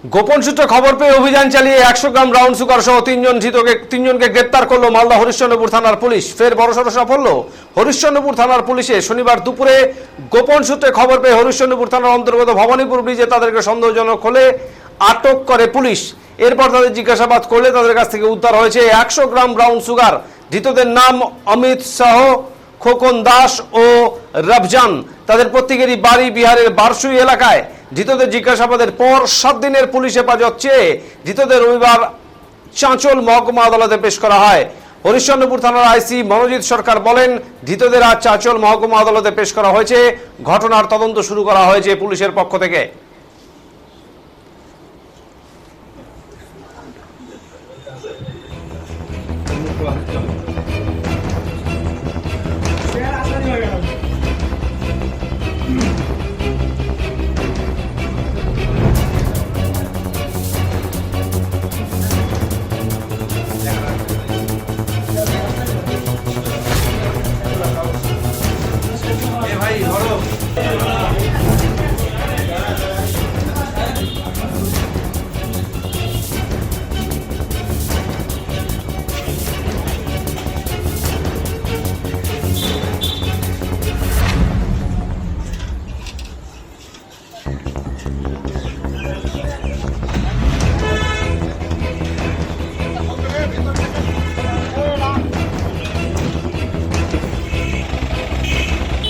গোপন সূত্রে খবর পেয়ে অভিযান চালিয়ে 100 গ্রাম ব্রাউন সুগার সহ তিনজনকে গ্রেপ্তার করলো মালদা হরিশ্চন্দ্রপুর থানার পুলিশ। ফের বড়সড় সাফল্য হরিশ্চন্দ্রপুর থানার পুলিশে। শনিবার দুপুরে গোপন সূত্রে খবর পেয়ে হরিশ্চন্দ্রপুর থানার অন্তর্গত ভবানীপুর ব্রিজে তাদেরকে সন্দেহজনক হলে আটক করে পুলিশ। এরপর তাদের জিজ্ঞাসাবাদ করলে তাদের কাছ থেকে উদ্ধার হয়েছে 100 গ্রাম ব্রাউন সুগার। ধৃতদের নাম অমিত শাহ, খোকন দাস ও রফজান। তাদের প্রত্যেকেরই বাড়ি বিহারের বারসুই এলাকায়। ধৃতদের জিজ্ঞাসাবাদের পর 7 দিনের পুলিশ হেফাজত চেয়ে ধৃতদের রবিবার চাঁচল মহকুমা আদালতে পেশ করা হয়। হরিশ্চন্দ্রপুর থানার আইসি মনোজিৎ সরকার বলেন, ধৃতদের আজ চাঁচল মহকুমা আদালতে পেশ করা হয়েছে। ঘটনার তদন্ত শুরু করা হয়েছে পুলিশের পক্ষ থেকে। ভাই